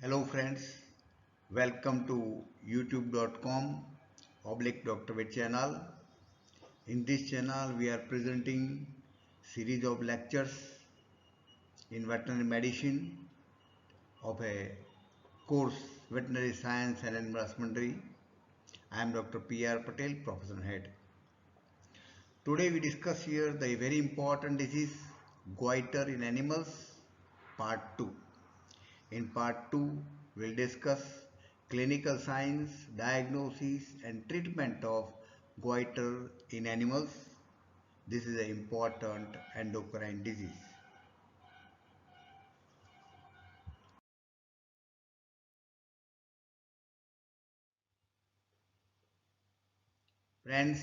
Hello friends, welcome to youtube.com Dr. Vet channel. In this channel we are presenting series of lectures in veterinary medicine of a course Veterinary Science and Animal Husbandry. I am Dr. P.R. Patel, Professor Head. Today we discuss here the very important disease goiter in animals part 2. In part 2, we'll discuss clinical signs, diagnosis and treatment of goiter in animals. This is an important endocrine disease. Friends,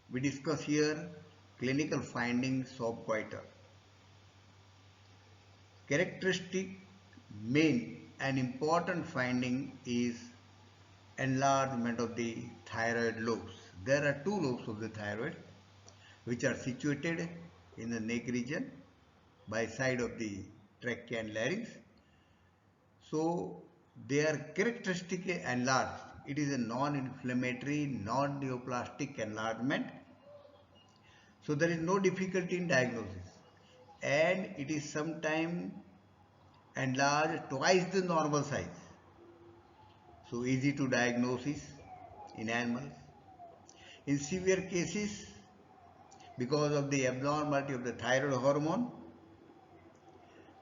we discuss here clinical findings of goiter. Characteristic main and important finding is enlargement of the thyroid lobes. There are two lobes of the thyroid which are situated in the neck region by side of the trachea and larynx. So they are characteristically enlarged. It is a non-inflammatory, non-neoplastic enlargement. So there is no difficulty in diagnosis. And it is sometimes enlarged twice the normal size. So easy to diagnosis in animals. In severe cases, because of the abnormality of the thyroid hormone,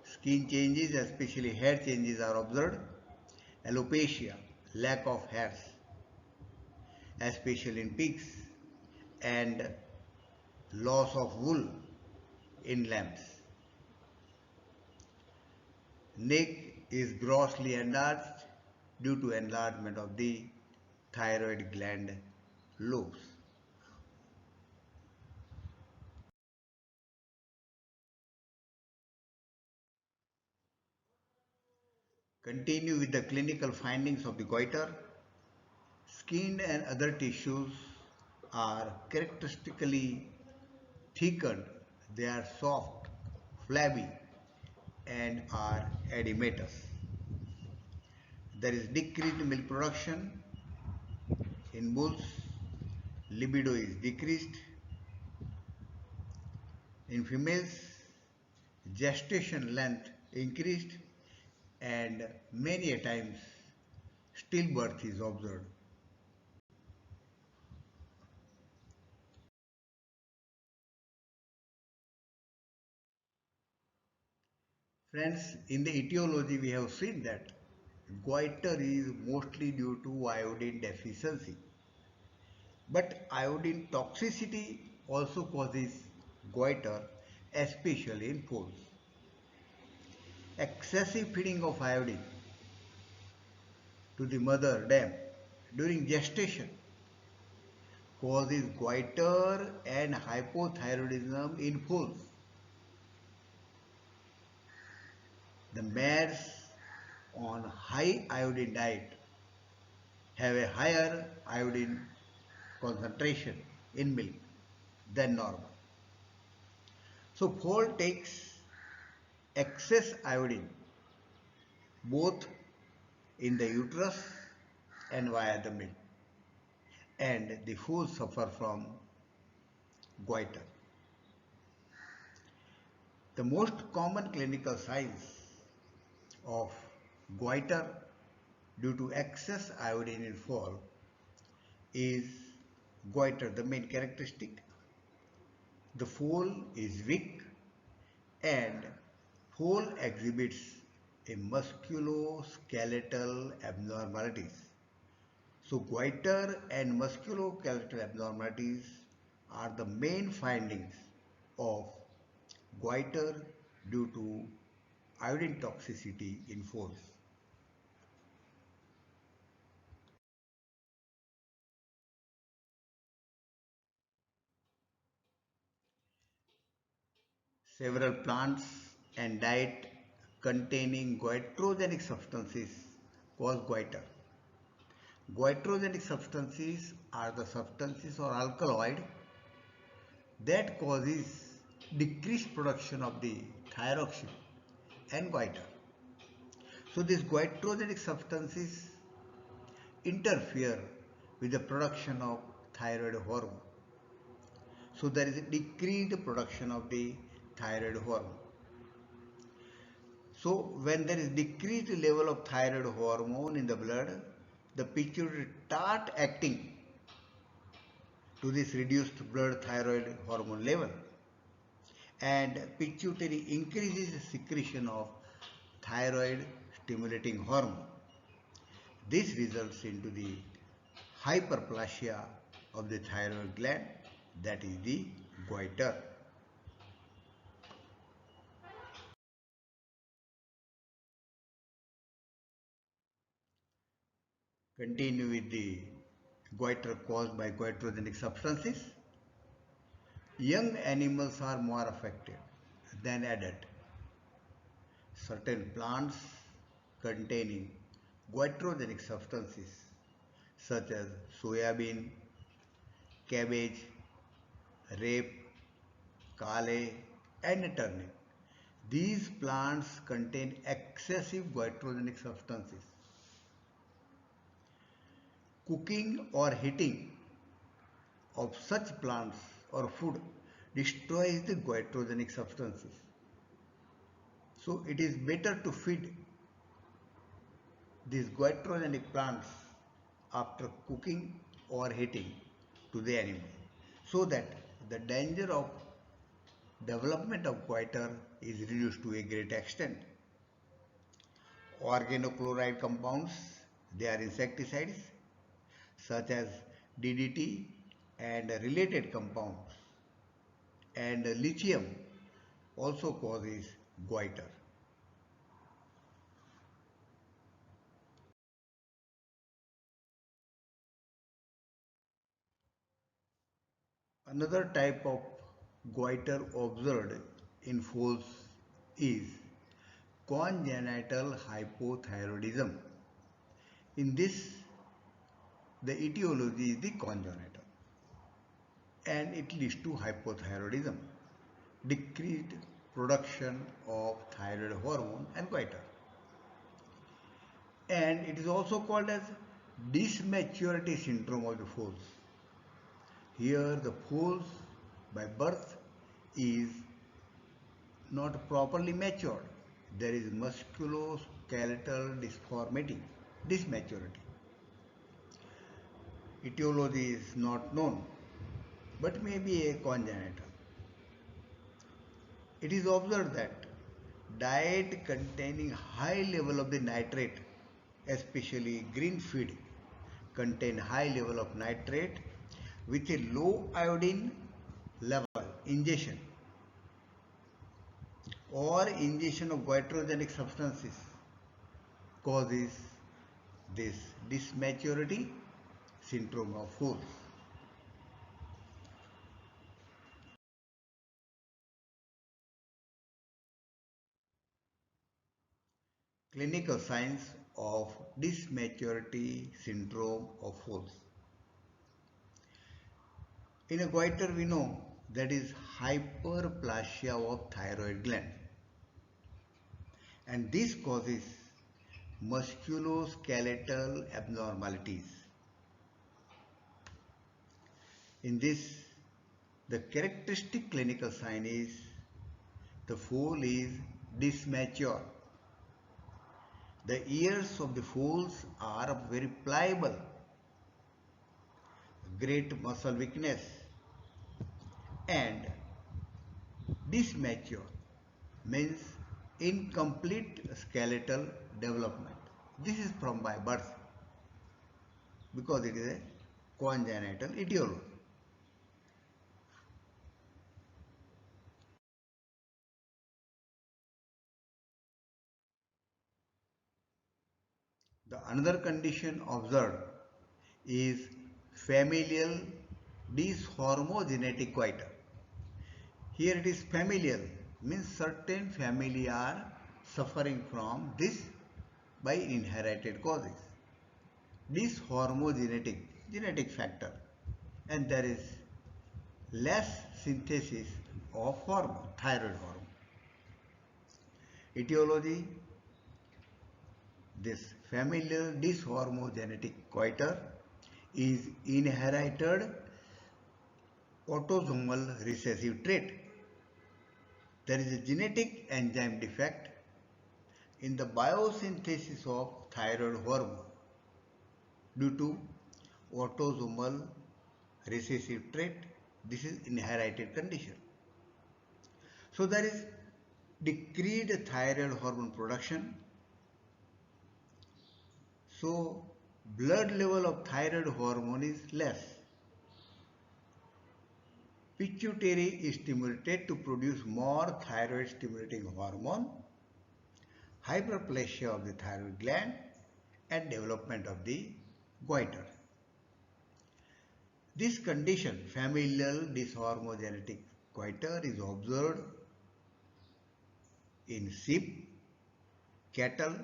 skin changes, especially hair changes, are observed. Alopecia, lack of hairs, especially in pigs, and loss of wool in lambs. Neck is grossly enlarged due to enlargement of the thyroid gland lobes. Continue with the clinical findings of the goiter. Skin and other tissues are characteristically thickened. They are soft, flabby, and are edematous. There is decreased milk production in bulls, libido is decreased. In females, gestation length increased, and many a times stillbirth is observed. Friends, in the etiology we have seen that goiter is mostly due to iodine deficiency. But iodine toxicity also causes goiter, especially in foals. Excessive feeding of iodine to the mother dam during gestation causes goiter and hypothyroidism in foals. The mares on high iodine diet have a higher iodine concentration in milk than normal. So foal takes excess iodine both in the uterus and via the milk, and the foals suffer from goiter. The most common clinical signs of goiter due to excess iodine in foal is goiter. The main characteristic, the foal is weak and foal exhibits a musculoskeletal abnormalities. So goiter and musculoskeletal abnormalities are the main findings of goiter due to iodine toxicity in foals. Several plants and diet containing goitrogenic substances cause goiter. Goitrogenic substances are the substances or alkaloid that causes decreased production of the thyroxine and goiter. So these goitrogenic substances interfere with the production of thyroid hormone. So there is a decreased production of the thyroid hormone. So when there is decreased level of thyroid hormone in the blood, the pituitary start acting to this reduced blood thyroid hormone level, and pituitary increases secretion of thyroid stimulating hormone. This results into the hyperplasia of the thyroid gland, that is the goiter. Continue with the goiter caused by goitrogenic substances. Young animals are more affected than adult. Certain plants containing goitrogenic substances such as soybean, cabbage, rape, kale and turnip. These plants contain excessive goitrogenic substances. Cooking or heating of such plants or food destroys the goitrogenic substances. So it is better to feed these goitrogenic plants after cooking or heating to the animal, so that the danger of development of goiter is reduced to a great extent. Organochloride compounds, they are insecticides such as DDT and related compounds, and lithium also causes goiter. Another type of goiter observed in foals is congenital hypothyroidism. In this, the etiology is the congenital and it leads to hypothyroidism, decreased production of thyroid hormone and goiter. And it is also called as dysmaturity syndrome of the foals. Here the foals by birth is not properly matured. There is musculoskeletal deformity, dysmaturity. Etiology is not known, but may be a congenital. It is observed that diet containing high level of the nitrate, especially green feed, contain high level of nitrate with a low iodine level. Ingestion or ingestion of goitrogenic substances causes this dysmaturity syndrome of foals. Clinical signs of dysmaturity syndrome of foals. In a goiter we know that is hyperplasia of thyroid gland, and this causes musculoskeletal abnormalities. In this, the characteristic clinical sign is the foal is dysmature. The ears of the foals are very pliable, great muscle weakness, and dysmature means incomplete skeletal development. This is from by birth because it is a congenital etiology. The another condition observed is familial dyshomogenetic goiter. Here it is familial, means certain family are suffering from this by inherited causes. Dyshomogenetic genetic factor, and there is less synthesis of hormone, thyroid hormone. Etiology This familial dysharmogenetic goiter is inherited autosomal recessive trait. There is a genetic enzyme defect in the biosynthesis of thyroid hormone due to autosomal recessive trait. This is inherited condition. So there is decreased thyroid hormone production. So blood level of thyroid hormone is less. Pituitary is stimulated to produce more thyroid stimulating hormone, hyperplasia of the thyroid gland, and development of the goiter. This condition, familial dysharmogenetic goiter, is observed in sheep, cattle,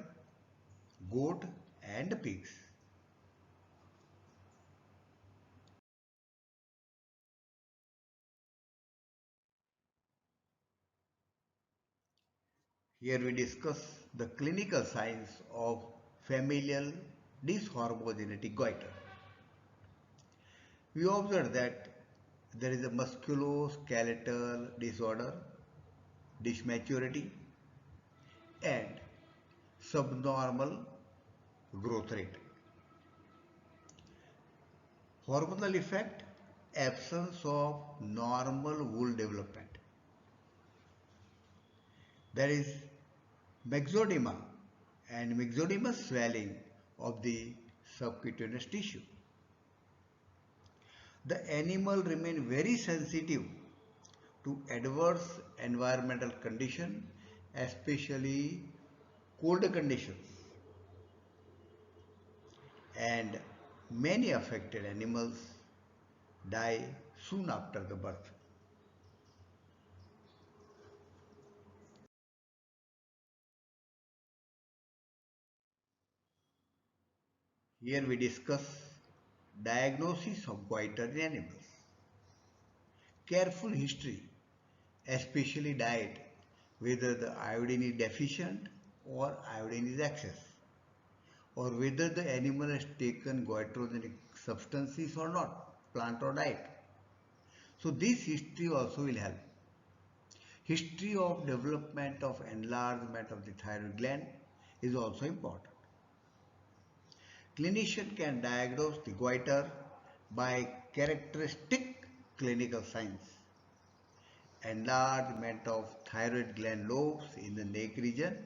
goat, and pigs. Here we discuss the clinical signs of familial dysharmogenetic goiter. We observe that there is a musculoskeletal disorder, dysmaturity, and subnormal growth rate. Hormonal effect, absence of normal wool development. There is myxedema and myxomatous swelling of the subcutaneous tissue. The animal remain very sensitive to adverse environmental condition, especially cold conditions, and many affected animals die soon after the birth. Here we discuss diagnosis of goiter in animals. Careful history, especially diet, whether the iodine is deficient or iodine is excess, or whether the animal has taken goitrogenic substances or not, plant or diet. So this history also will help. History of development of enlargement of the thyroid gland is also important. Clinician can diagnose the goiter by characteristic clinical signs. Enlargement of thyroid gland lobes in the neck region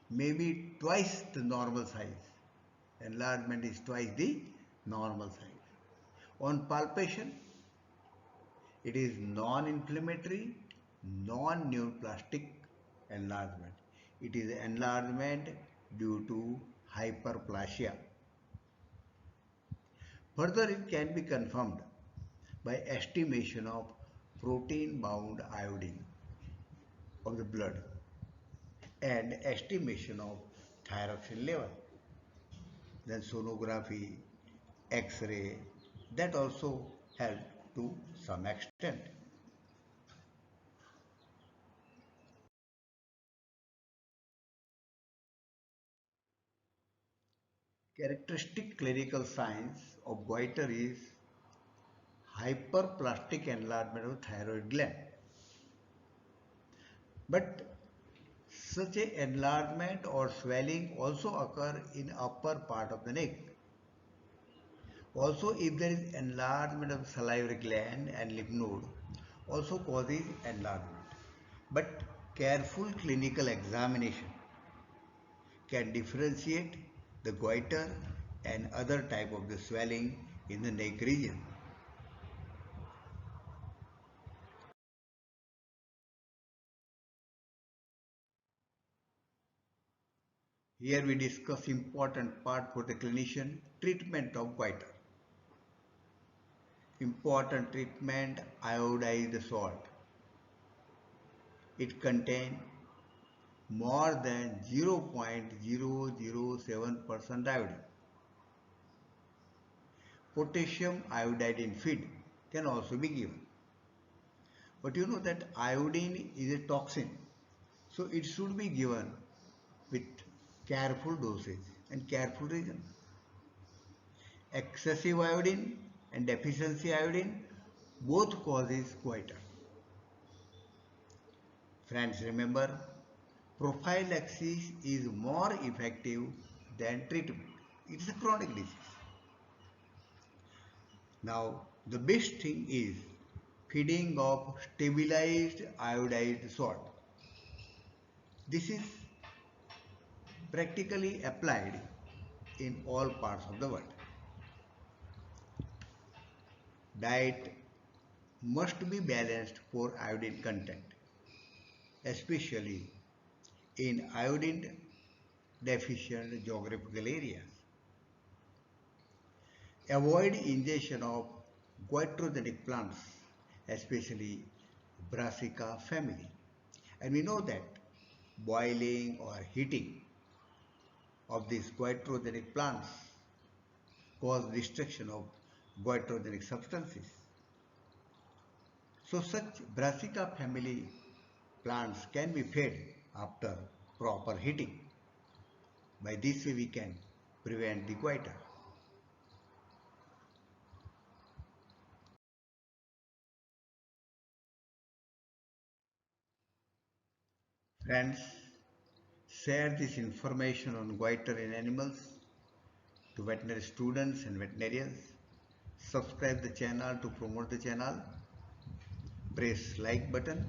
may be twice the normal size. Enlargement is twice the normal size. On palpation, it is non-inflammatory, non-neoplastic enlargement. It is enlargement due to hyperplasia. Further, it can be confirmed by estimation of protein-bound iodine of the blood and estimation of thyroxine level. Then sonography, X-ray, that also help to some extent. Characteristic clinical signs of goiter is hyperplastic enlargement of thyroid gland. But such a enlargement or swelling also occur in upper part of the neck. Also, if there is enlargement of salivary gland and lymph node, also causes enlargement. But careful clinical examination can differentiate the goiter and other type of the swelling in the neck region. Here we discuss important part for the clinician, treatment of goiter. Important treatment, iodized salt. It contains more than 0.007% iodine. Potassium iodide in feed can also be given. But you know that iodine is a toxin, so it should be given with careful dosage and careful region. Excessive iodine and deficiency iodine both causes goiter. Friends, remember, prophylaxis is more effective than treatment. It is a chronic disease. Now, the best thing is feeding of stabilized iodized salt. This is practically applied in all parts of the world. Diet must be balanced for iodine content, especially in iodine deficient geographical areas. Avoid ingestion of goitrogenic plants, especially Brassica family. And we know that boiling or heating of these goitrogenic plants cause destruction of goitrogenic substances. So such Brassica family plants can be fed after proper heating. By this way we can prevent the goiter. Friends, share this information on goiter in animals to veterinary students and veterinarians. Subscribe the channel to promote the channel. Press like button.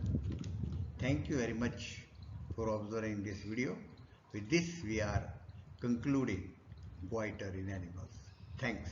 Thank you very much for observing this video. With this we are concluding goiter in animals. Thanks.